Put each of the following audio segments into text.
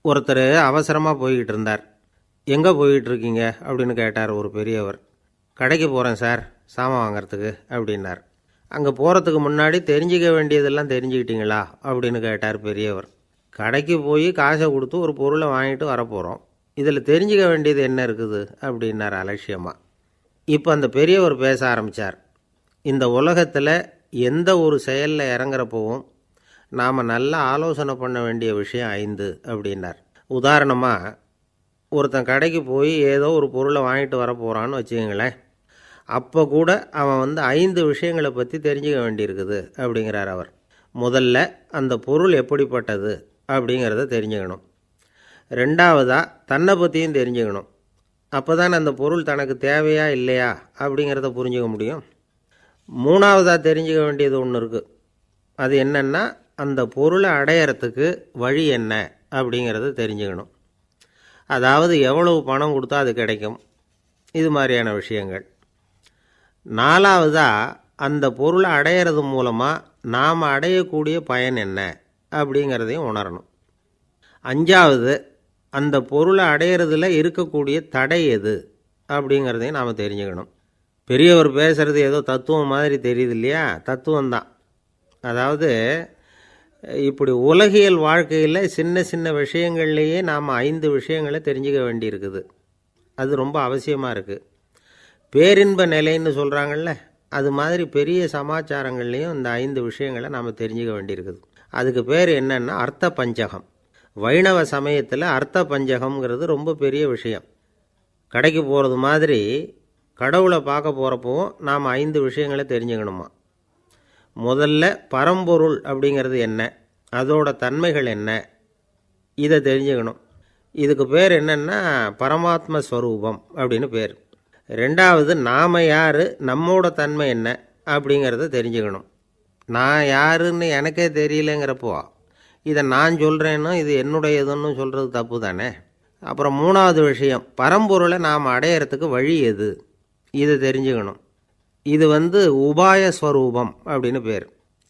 ஒருத்தர் அவசரமாக போய்கிட்டு இருந்தார். எங்கே போய்கிட்டு இருக்கீங்க அப்படின்னு கேட்டார் ஒரு பெரியவர். கடைக்கு போகிறேன் சார், சாமான் வாங்கிறதுக்கு அப்படின்னார். அங்கே போகிறதுக்கு முன்னாடி தெரிஞ்சிக்க வேண்டியதெல்லாம் தெரிஞ்சுக்கிட்டீங்களா அப்படின்னு கேட்டார் பெரியவர். கடைக்கு போய் காசை கொடுத்து ஒரு பொருளை வாங்கிட்டு வரப்போகிறோம், இதில் தெரிஞ்சிக்க வேண்டியது என்ன இருக்குது அப்படின்னார் அலட்சியமாக. இப்போ அந்த பெரியவர் பேச ஆரம்பித்தார். இந்த உலகத்தில் எந்த ஒரு செயலில் இறங்குறப்பவும் நாம் நல்லா ஆலோசனை பண்ண வேண்டிய விஷயம் 5 அப்படின்னார். உதாரணமாக, ஒருத்தன் கடைக்கு போய் ஏதோ ஒரு பொருளை வாங்கிட்டு வர போகிறான்னு வச்சுக்கங்களேன். அப்போ கூட அவன் 5 விஷயங்களை பற்றி தெரிஞ்சுக்க வேண்டியிருக்குது அப்படிங்கிறார் அவர். முதல்ல அந்த பொருள் எப்படிப்பட்டது அப்படிங்கிறத தெரிஞ்சுக்கணும். ரெண்டாவதாக தன்னை பற்றியும் தெரிஞ்சுக்கணும். அப்போ தான் அந்த பொருள் தனக்கு தேவையா இல்லையா அப்படிங்கிறத புரிஞ்சுக்க முடியும். மூணாவதாக தெரிஞ்சுக்க வேண்டியது ஒன்று இருக்குது. அது என்னென்னா, அந்த பொருளை அடையிறதுக்கு வழி என்ன அப்படிங்கிறத தெரிஞ்சுக்கணும். அதாவது எவ்வளவு பணம் கொடுத்தா அது கிடைக்கும், இது மாதிரியான விஷயங்கள். நாலாவதாக அந்த பொருளை அடையிறது மூலமாக நாம் அடையக்கூடிய பயன் என்ன அப்படிங்கிறதையும் உணரணும். அஞ்சாவது, அந்த பொருளை அடையிறதுல இருக்கக்கூடிய தடை எது அப்படிங்கிறதையும் நாம் தெரிஞ்சுக்கணும். பெரியவர் பேசுகிறது ஏதோ தத்துவம் மாதிரி தெரியுது இல்லையா? தத்துவம்தான். அதாவது இப்படி உலகியல் வாழ்க்கையில் சின்ன சின்ன விஷயங்கள்லேயே நாம் 5 விஷயங்களை தெரிஞ்சுக்க வேண்டியிருக்குது. அது ரொம்ப அவசியமாக இருக்குது. பேரின்ப நிலைன்னு சொல்கிறாங்கள்ல, அது மாதிரி பெரிய சமாச்சாரங்கள்லேயும் இந்த 5 விஷயங்களை நாம் தெரிஞ்சுக்க வேண்டியிருக்குது. அதுக்கு பேர் என்னன்னா அர்த்த பஞ்சகம். வைணவ சமயத்தில் அர்த்த பஞ்சகம்ங்கிறது ரொம்ப பெரிய விஷயம். கடைக்கு போகிறது மாதிரி கடவுளை பார்க்க போகிறப்பவும் நாம் 5 விஷயங்களை தெரிஞ்சுக்கணுமா. முதல்ல பரம்பொருள் அப்படிங்கிறது என்ன, அதோட தன்மைகள் என்ன, இதை தெரிஞ்சுக்கணும். இதுக்கு பேர் என்னென்னா பரமாத்ம ஸ்வரூபம் அப்படின்னு பேர். ரெண்டாவது, நாம் யார், நம்மோட தன்மை என்ன அப்படிங்கிறத தெரிஞ்சுக்கணும். நான் யாருன்னு எனக்கே தெரியலங்கிறப்போ இதை நான் சொல்கிறேன்னு இது என்னுடையதுன்னு சொல்கிறது தப்பு தானே. அப்புறம் மூணாவது விஷயம், பரம்பொருளை நாம் அடையிறதுக்கு வழி எது, இதை தெரிஞ்சுக்கணும். இது உபாய ஸ்வரூபம் அப்படின்னு பேர்.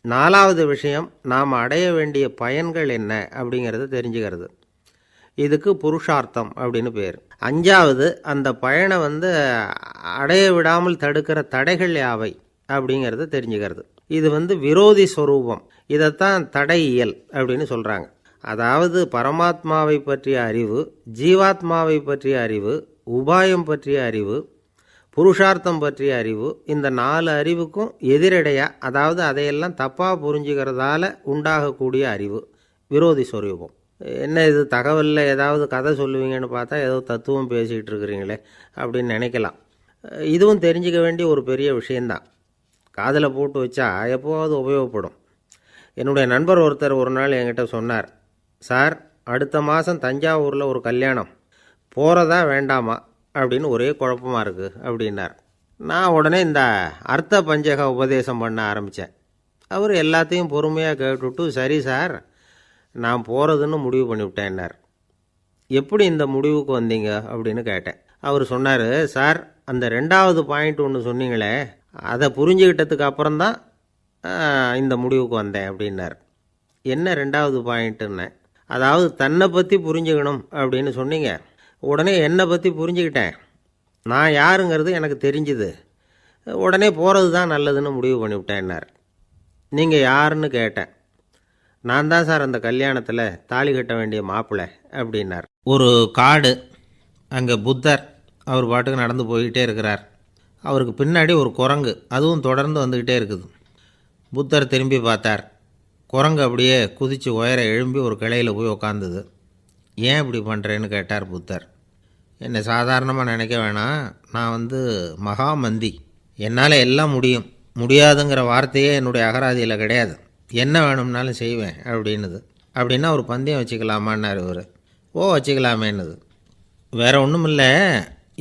நாலாவது விஷயம், நாம் அடைய வேண்டிய பயன்கள் என்ன அப்படிங்கிறத தெரிஞ்சுக்கிறது. இதுக்கு புருஷார்த்தம் அப்படின்னு பேர். அஞ்சாவது, அந்த பயனை அடைய விடாமல் தடுக்கிற தடைகள் யாவை அப்படிங்கிறத தெரிஞ்சுக்கிறது. இது விரோதி ஸ்வரூபம். இதைத்தான் தடையியல் அப்படின்னு சொல்கிறாங்க. அதாவது பரமாத்மாவை பற்றிய அறிவு, ஜீவாத்மாவை பற்றிய அறிவு, உபாயம் பற்றிய அறிவு, புருஷார்த்தம் பற்றிய அறிவு, இந்த 4 அறிவுக்கும் எதிரடையாக, அதாவது அதையெல்லாம் தப்பாக புரிஞ்சுக்கிறதால உண்டாகக்கூடிய அறிவு விரோதி ஸ்வரூபம். என்ன இது தகவலில் ஏதாவது கதை சொல்லுவீங்கன்னு பார்த்தா ஏதோ தத்துவம் பேசிகிட்டு இருக்கிறீங்களே அப்படின்னு நினைக்கலாம். இதுவும் தெரிஞ்சிக்க வேண்டிய ஒரு பெரிய விஷயந்தான். காதில் போட்டு வச்சா எப்போவாவது உபயோகப்படும். என்னுடைய நண்பர் ஒருத்தர் ஒரு நாள் என்கிட்ட சொன்னார், சார், அடுத்த மாதம் தஞ்சாவூரில் ஒரு கல்யாணம், போகிறதா வேண்டாமா அப்படின்னு ஒரே குழப்பமாக இருக்குது அப்படின்னார். நான் உடனே இந்த அர்த்த பஞ்சக உபதேசம் பண்ண ஆரம்பித்தேன். அவர் எல்லாத்தையும் பொறுமையாக கேட்டுவிட்டு, சரி சார், நான் போகிறதுன்னு முடிவு பண்ணிவிட்டேன்னார். எப்படி இந்த முடிவுக்கு வந்தீங்க அப்படின்னு கேட்டேன். அவர் சொன்னார், சார், அந்த 2வது பாயிண்ட் ஒன்று சொன்னீங்களே, அதை புரிஞ்சுக்கிட்டதுக்கு அப்புறம்தான் இந்த முடிவுக்கு வந்தேன் அப்படின்னார். என்ன 2வது பாயிண்ட்டுன்னு? அதாவது தன்னை பற்றி புரிஞ்சுக்கணும் அப்படின்னு சொன்னீங்க. உடனே என்னை பற்றி புரிஞ்சுக்கிட்டேன், நான் யாருங்கிறது எனக்கு தெரிஞ்சுது, உடனே போகிறது தான் நல்லதுன்னு முடிவு பண்ணிவிட்டேன்னார். நீங்கள் யாருன்னு கேட்டேன். நான் தான் சார் அந்த கல்யாணத்தில் தாலி கட்ட வேண்டிய மாப்பிள்ளை அப்படின்னார். ஒரு காடு, அங்கே புத்தர் அவர் பாட்டுக்கு நடந்து போய்கிட்டே இருக்கிறார். அவருக்கு பின்னாடி ஒரு குரங்கு, அதுவும் தொடர்ந்து வந்துக்கிட்டே இருக்குது. புத்தர் திரும்பி பார்த்தார். குரங்கு அப்படியே குதித்து உயர எழும்பி ஒரு கிளையில் போய் உக்காந்துது. ஏன் இப்படி பண்ணுறேன்னு கேட்டார் புத்தர். என்னை சாதாரணமாக நினைக்க வேணாம், நான் மகாமந்தி, என்னால் எல்லாம் முடியும், முடியாதுங்கிற வார்த்தையே என்னுடைய அகராதியில் கிடையாது, என்ன வேணும்னாலும் செய்வேன் அப்படின்னுது. அப்படின்னா ஒரு பந்தயம் வச்சுக்கலாமான்னார் இவர். ஓ, வச்சுக்கலாமேன்னுது. வேறு ஒன்றும் இல்லை,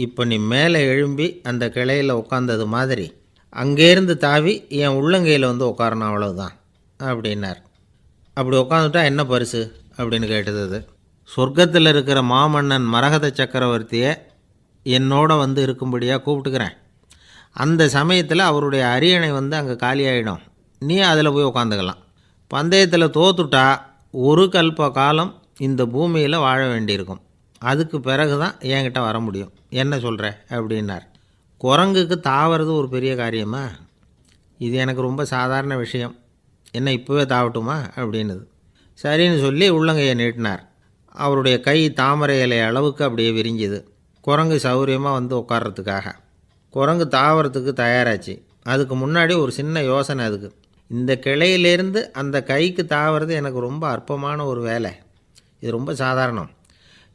இப்போ நீ மேலே எழும்பி அந்த கிளையில் உட்காந்தது மாதிரி அங்கேருந்து தாவி என் உள்ளங்கையில் உட்காரணும், அவ்வளவுதான் அப்படின்னார். அப்படி உட்காந்துட்டா என்ன பரிசு அப்படின்னு கேட்டது அது. சொர்க்கத்தில் இருக்கிற மாமன்னன் மரகத சக்கரவர்த்தியை என்னோட இருக்கும்படியாக கூப்பிட்டுக்கிறேன். அந்த சமயத்தில் அவருடைய அரியணை அங்கே காலியாகிடும், நீ அதில் போய் உட்காந்துக்கலாம். பந்தயத்தில் தோத்துட்டா ஒரு கல்ப காலம் இந்த பூமியில் வாழ வேண்டியிருக்கும். அதுக்கு பிறகு தான் என்கிட்ட வர முடியும். என்ன சொல்கிற அப்படின்னார். குரங்குக்கு தாவறது ஒரு பெரிய காரியமா? இது எனக்கு ரொம்ப சாதாரண விஷயம். என்ன இப்போவே தாவட்டுமா அப்படின்னுது. சரின்னு சொல்லி உள்ளங்கையை நீட்டினார். அவருடைய கை தாமரை இலை அளவுக்கு அப்படியே விரிஞ்சுது. குரங்கு சௌகரியமாக வந்து உட்கார்றதுக்காக. குரங்கு தாவறதுக்கு தயாராச்சு. அதுக்கு முன்னாடி ஒரு சின்ன யோசனை அதுக்கு. இந்த கிளையிலேருந்து அந்த கைக்கு தாவறது எனக்கு ரொம்ப அற்பமான ஒரு வேலை. இது ரொம்ப சாதாரணம்.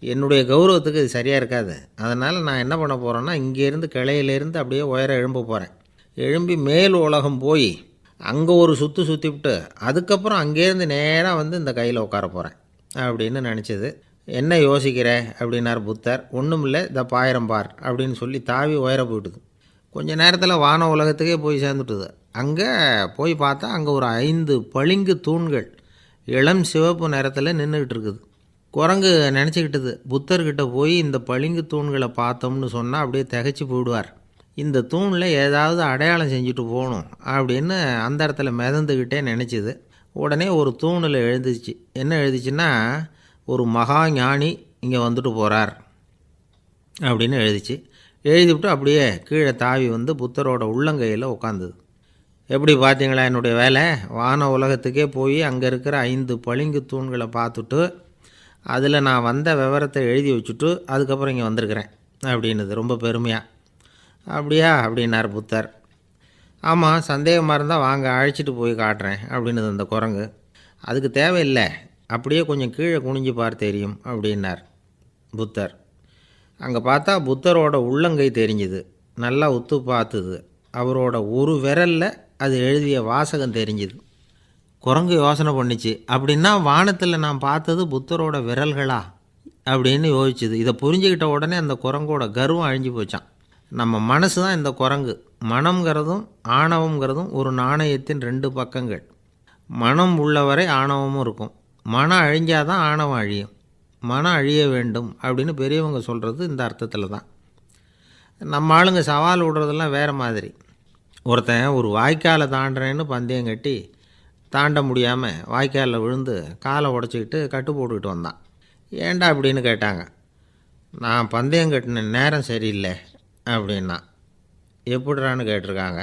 என்னுடைய கௌரவத்துக்கு இது சரியாக இருக்காது. அதனால் நான் என்ன பண்ண போகிறேன்னா, இங்கேருந்து கிளையிலேருந்து அப்படியே உயர எழும்ப போகிறேன். எழும்பி மேல் உலகம் போய் அங்கே ஒரு சுற்றிவிட்டு அதுக்கப்புறம் அங்கேருந்து நேராக வந்து இந்த கையில் உட்கார போகிறேன் அப்படின்னு நினச்சிது. என்ன யோசிக்கிற அப்படின்னார் புத்தர். ஒன்றும் இல்லை, இந்த பாயிரம் பார் அப்படின்னு சொல்லி தாவி உயர போயிட்டுது. கொஞ்ச நேரத்தில் வான உலகத்துக்கே போய் சேர்ந்துட்டுது. அங்கே போய் பார்த்தா அங்கே ஒரு 5 பளிங்கு தூண்கள் இளம் சிவப்பு நிறத்தில் நின்றுக்கிட்டு இருக்குது. குரங்கு நினச்சிக்கிட்டது, புத்தர்கிட்ட போய் இந்த பளிங்கு தூண்களை பார்த்தோம்னு சொன்னால் அப்படியே திகைச்சி போயிடுவார். இந்த தூணில் ஏதாவது அடையாளம் செஞ்சுட்டு போகணும் அப்படின்னு அந்த இடத்துல மிதந்துக்கிட்டே நினச்சிது. உடனே ஒரு தூணில் எழுதிச்சு. என்ன எழுதிச்சுன்னா, ஒரு மகா ஞானி இங்கே வந்துட்டு போகிறார் அப்படின்னு எழுதிச்சு. எழுதிவிட்டு அப்படியே கீழே தாவி வந்து புத்தரோட உள்ளங்கையில் உட்காந்துது. எப்படி பார்த்தீங்களா என்னுடைய வேலை? வான உலகத்துக்கே போய் அங்கே இருக்கிற 5 பளிங்கு தூண்களை பார்த்துட்டு அதில் நான் வந்த விவரத்தை எழுதி வச்சுட்டு அதுக்கப்புறம் இங்கே வந்திருக்கிறேன் அப்படின்னுது ரொம்ப பெருமையாக. அப்படியா அப்படின்னார் புத்தர். ஆமாம், சந்தேகமாக இருந்தால் வாங்க, அழைச்சிட்டு போய் காட்டுறேன் அப்படின்னுது அந்த குரங்கு. அதுக்கு தேவையில்லை, அப்படியே கொஞ்சம் கீழே குனிஞ்சு பார் தெரியும் அப்படின்னார் புத்தர். அங்கே பார்த்தா புத்தரோட உள்ளங்கை தெரிஞ்சுது. நல்லா உத்து பார்த்துது. அவரோட ஒரு விரலில் அது எழுதிய வாசகம் தெரிஞ்சுது. குரங்கு யோசனை பண்ணிச்சு, அப்படின்னா வானத்தில் நான் பார்த்தது புத்தரோட விரல்களா அப்படின்னு யோசிச்சுது. இதை புரிஞ்சுக்கிட்ட உடனே அந்த குரங்கோட கர்வம் அழிஞ்சு போச்சான். நம்ம மனசு தான் இந்த குரங்கு. மனம்ங்கிறதும் ஆணவங்கிறதும் ஒரு நாணயத்தின் 2 பக்கங்கள். மனம் உள்ளவரை ஆணவமும் இருக்கும். மனம் அழிஞ்சாதான் ஆணவம் அழியும். மனம் அழிய வேண்டும் அப்படின்னு பெரியவங்க சொல்கிறது இந்த அர்த்தத்தில் தான். நம்ம ஆளுங்க சவால் விடுறதெல்லாம் வேறு மாதிரி. ஒருத்தன் ஒரு வாய்க்காலை தாண்டுறேன்னு பந்தயம் கட்டி தாண்ட முடியாமல் வாய்க்காலில் விழுந்து காலை உடச்சிக்கிட்டு கட்டு போட்டுக்கிட்டு வந்தான். ஏன்டா அப்படின்னு கேட்டாங்க. நான் பந்தயம் கட்டின நேரம் சரியில்லை அப்படின்னா. எப்படிறான்னு கேட்டிருக்காங்க.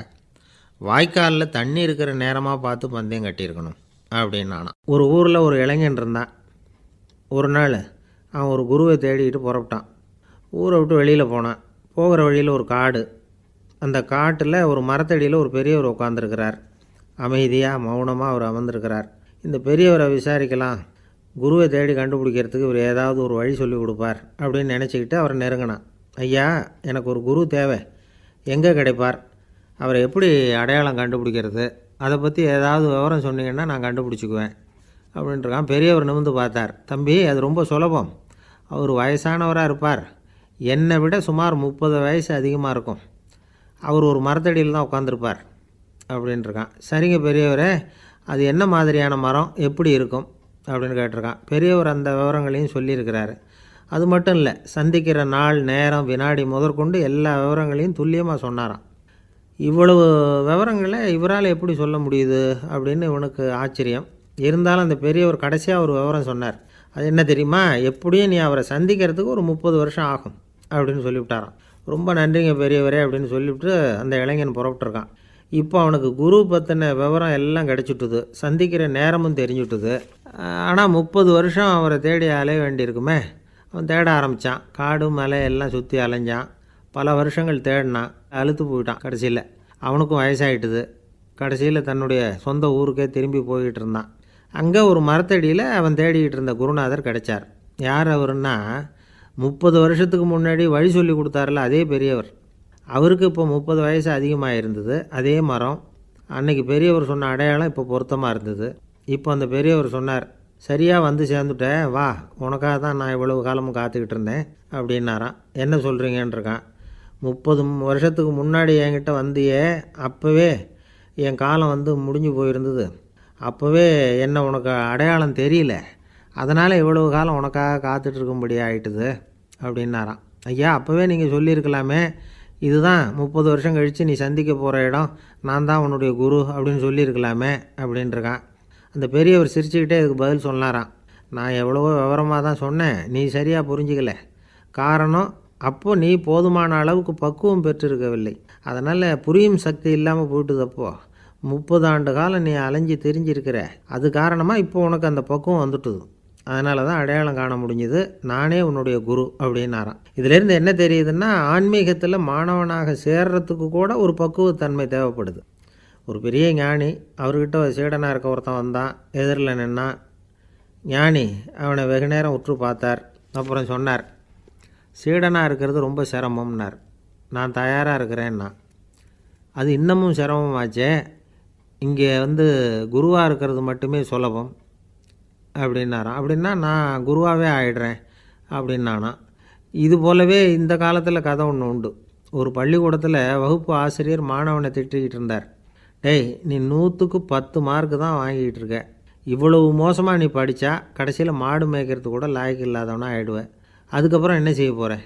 வாய்க்காலில் தண்ணி இருக்கிற நேரமாக பார்த்து பந்தயம் கட்டியிருக்கணும் அப்படின்னானா. ஒரு ஊரில் ஒரு இளைஞன் இருந்தான். ஒரு நாள் அவன் ஒரு குருவை தேடிக்கிட்டு புறப்பட்டான். ஊரை விட்டு வெளியில் போனான். போகிற வழியில் ஒரு காடு. அந்த காட்டில் ஒரு மரத்தடியில் ஒரு பெரியவர் உட்காந்துருக்கிறார். அமைதியாக மௌனமாக அவர் அமர்ந்திருக்கிறார். இந்த பெரியவரை விசாரிக்கலாம், குருவை தேடி கண்டுபிடிக்கிறதுக்கு இவர் ஏதாவது ஒரு வழி சொல்லி கொடுப்பார் அப்படின்னு நினச்சிக்கிட்டு அவரை நெருங்கினான். ஐயா, எனக்கு ஒரு குரு தேவை, எங்கே கிடைப்பார்? அவரை எப்படி அடையாளம் கண்டுபிடிக்கிறது? அதை பற்றி ஏதாவது விவரம் சொன்னீங்கன்னா நான் கண்டுபிடிச்சிக்குவேன் அப்படின்ட்டுருக்கான். பெரியவர் நிமிர்ந்து பார்த்தார். தம்பி, அது ரொம்ப சுலபம். அவர் வயசானவராக இருப்பார். என்னை விட சுமார் 30 வயசு அதிகமாக இருக்கும். அவர் ஒரு மரத்தடியில் தான் உட்காந்துருப்பார் அப்படின்ட்டுருக்கான். சரிங்க பெரியவரே, அது என்ன மாதிரியான மரம், எப்படி இருக்கும் அப்படின்னு கேட்டிருக்கான். பெரியவர் அந்த விவரங்களையும் சொல்லியிருக்கிறாரு. அது மட்டும் இல்லை, சந்திக்கிற நாள், நேரம், வினாடி முதற்கொண்டு எல்லா விவரங்களையும் துல்லியமாக சொன்னாராம். இவ்வளவு விவரங்களை இவரால் எப்படி சொல்ல முடியுது அப்படின்னு இவனுக்கு ஆச்சரியம். இருந்தாலும் அந்த பெரியவர் கடைசியாக ஒரு விவரம் சொன்னார். அது என்ன தெரியுமா? எப்படியும் நீ அவரை சந்திக்கிறதுக்கு ஒரு 30 வருஷம் ஆகும் அப்படின்னு சொல்லிவிட்டாராம். ரொம்ப நன்றிங்க பெரியவரே அப்படின்னு சொல்லிவிட்டு அந்த இளைஞன் புறப்பட்டுருக்கான். இப்போ அவனுக்கு குரு பற்றின விவரம் எல்லாம் கிடச்சிட்டுது. சந்திக்கிற நேரமும் தெரிஞ்சுட்டுது. ஆனால் 30 வருஷம் அவரை தேடி அலைய வேண்டியிருக்குமே. அவன் தேட ஆரம்பித்தான். காடு மலை எல்லாம் சுற்றி அலைஞ்சான். பல வருஷங்கள் தேடினான். அழுத்து போயிட்டான். கடைசியில் அவனுக்கும் வயசாகிட்டுது. கடைசியில் தன்னுடைய சொந்த ஊருக்கே திரும்பி போய்கிட்டு இருந்தான். அங்கே ஒரு மரத்தடியில் அவன் தேடிக்கிட்டு இருந்த குருநாதர் கிடைச்சார். யார் அவருன்னா, 30 வருஷத்துக்கு முன்னாடி வழி சொல்லி கொடுத்தாருல அதே பெரியவர். அவருக்கு இப்போ 30 வயசு அதிகமாக இருந்தது. அதே மரம். அன்னைக்கு பெரியவர் சொன்ன அடையாளம் இப்போ பொருத்தமாக இருந்தது. இப்போ அந்த பெரியவர் சொன்னார், சரியாக வந்து சேர்ந்துட்டேன், வா, உனக்காக தான் நான் இவ்வளவு காலமும் காத்துக்கிட்டு இருந்தேன் அப்படின்னாராம். என்ன சொல்கிறீங்கன்றிருக்கான். 30 வருஷத்துக்கு முன்னாடி என்கிட்ட வந்தியே, அப்போவே என் காலம் வந்து முடிஞ்சு போயிருந்தது. அப்போவே என்ன உனக்கு அடையாளம் தெரியல, அதனால் இவ்வளவு காலம் உனக்காக காத்துட்ருக்கும்படி ஆகிட்டுது அப்படின்னாராம். ஐயா, அப்போவே நீங்கள் சொல்லியிருக்கலாமே, இதுதான் 30 வருஷம் கழித்து நீ சந்திக்க போகிற இடம், நான் தான் உன்னுடைய குரு அப்படின்னு சொல்லியிருக்கலாமே அப்படின்ட்டுருக்கான். அந்த பெரியவர் சிரிச்சுக்கிட்டே இதுக்கு பதில் சொன்னாராம். நான் எவ்வளவோ விவரமாக தான் சொன்னேன், நீ சரியாக புரிஞ்சிக்கல. காரணம், அப்போ நீ போதுமான அளவுக்கு பக்குவம் பெற்றிருக்கவில்லை. அதனால் புரியும் சக்தி இல்லாமல் போயிட்டுதப்போ 30 ஆண்டு காலம் நீ அலைஞ்சி தெரிஞ்சிருக்கிற. அது காரணமாக இப்போ உனக்கு அந்த பக்குவம் வந்துட்டுது. அதனால தான் அடையாளம் காண முடிஞ்சுது. நானே உன்னுடைய குரு அப்படின்னாராம். இதிலேருந்து என்ன தெரியுதுன்னா, ஆன்மீகத்தில் மாணவனாக சேர்றதுக்கு கூட ஒரு பக்குவத்தன்மை தேவைப்படுது. ஒரு பெரிய ஞானி, அவர்கிட்ட சீடனாக இருக்க ஒருத்தன் வந்தான், எதிரில் நின்னான். ஞானி அவனை வெகு நேரம் உற்று பார்த்தார். அப்புறம் சொன்னார், சீடனாக இருக்கிறது ரொம்ப சிரமம்னார். நான் தயாராக இருக்கிறேன்னா. அது இன்னமும் சிரமமாச்சே, இங்கே குருவாக இருக்கிறது மட்டுமே சுலபம் அப்படின்னாராம். அப்படின்னா நான் குருவாகவே ஆகிடுறேன் அப்படின்னானா. இது போலவே இந்த காலத்தில் கதை ஒன்று உண்டு. ஒரு பள்ளிக்கூடத்தில் வகுப்பு ஆசிரியர் மாணவனை திட்டிக்கிட்டு இருந்தார். டேய், நீ 100க்கு 10 மார்க்கு தான் வாங்கிக்கிட்டு இருக்க. இவ்வளவு மோசமாக நீ படித்தா கடைசியில் மாடு மேய்க்கிறது கூட லாய்க்கு இல்லாதவனா ஆகிடுவேன். அதுக்கப்புறம் என்ன செய்ய போகிறேன்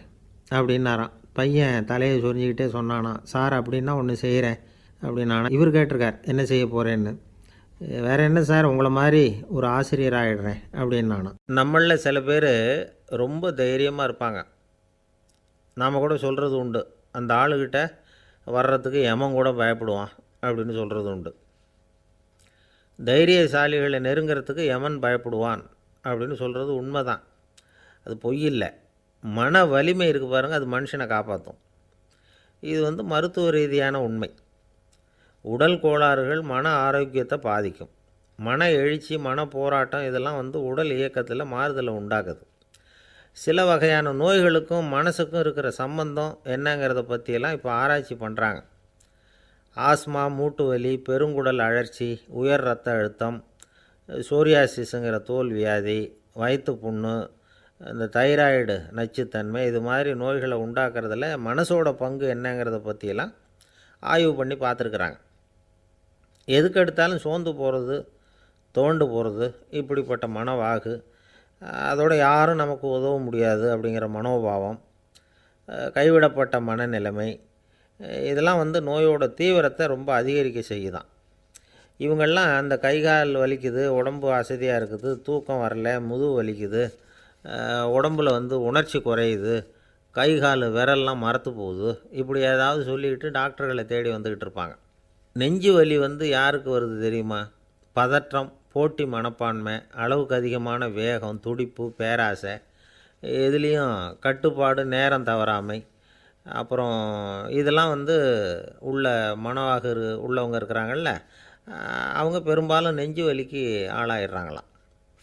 அப்படின்னாராம். பையன் தலையை சொரிஞ்சிக்கிட்டே சொன்னானா, சார் அப்படின்னா ஒன்று செய்கிறேன் அப்படின்னானா. இவர் கேட்டிருக்கார், என்ன செய்ய போகிறேன்னு. வேறு என்ன சார், உங்களை மாதிரி ஒரு ஆசிரியர் ஆகிடுறேன் அப்படின்னானா. நம்மளில் சில பேர் ரொம்ப தைரியமாக இருப்பாங்க. நாம் கூட சொல்கிறது உண்டு, அந்த ஆளுகிட்ட வர்றதுக்கு எமன் கூட பயப்படுவான் அப்படின்னு சொல்கிறது உண்டு. தைரியசாலிகளை நெருங்கிறதுக்கு யமன் பயப்படுவான் அப்படின்னு சொல்கிறது உண்மை தான். அது பொய் இல்லை. மன வலிமை இருக்குது பாருங்கள், அது மனுஷனை காப்பாற்றும். இது மருத்துவ ரீதியான உண்மை. உடல் கோளாறுகள் மன ஆரோக்கியத்தை பாதிக்கும். மன எழுச்சி, மன போராட்டம் இதெல்லாம் உடல் இயக்கத்தில் மாறுதலை உண்டாக்குது. சில வகையான நோய்களுக்கும் மனசுக்கும் இருக்கிற சம்பந்தம் என்னங்கிறத பற்றியெல்லாம் இப்போ ஆராய்ச்சி பண்ணுறாங்க. ஆஸ்மா, மூட்டு வலி, பெருங்குடல் அழற்சி, உயர் இரத்த அழுத்தம், சோரியாசிஸுங்கிற தோல் வியாதி, வயிற்று புண்ணு, இந்த தைராய்டு நச்சுத்தன்மை, இது மாதிரி நோய்களை உண்டாக்குறதுல மனசோட பங்கு என்னங்கிறத பற்றியெல்லாம் ஆய்வு பண்ணி பார்த்துருக்குறாங்க. எதுக்கு எடுத்தாலும் சோர்ந்து போகிறது, தோண்டு போகிறது, இப்படிப்பட்ட மனவாகு, அதோட யாரும் நமக்கு உதவ முடியாது அப்படிங்கிற மனோபாவம், கைவிடப்பட்ட மனநிலைமை, இதெல்லாம் நோயோட தீவிரத்தை ரொம்ப அதிகரிக்க செய்யுதான். இவங்கெல்லாம் அந்த கைகால் வலிக்குது, உடம்பு அசதியாக இருக்குது, தூக்கம் வரல, முதுகு வலிக்குது, உடம்பில் உணர்ச்சி குறையுது, கை கால் விரல்லாம் மரத்து போகுது, இப்படி ஏதாவது சொல்லிக்கிட்டு டாக்டர்களை தேடி வந்துக்கிட்டு இருப்பாங்க. நெஞ்சு வலி யாருக்கு வருது தெரியுமா? பதற்றம், போட்டி மனப்பான்மை, அளவுக்கு அதிகமான வேகம், துடிப்பு, பேராசை, இதுலேயும் கட்டுப்பாடு, நேரம் தவறாமை, அப்புறம் இதெல்லாம் உள்ள மனவாக உள்ளவங்க இருக்கிறாங்கல்ல, அவங்க பெரும்பாலும் நெஞ்சு வலிக்கு ஆளாயிடுறாங்களாம்.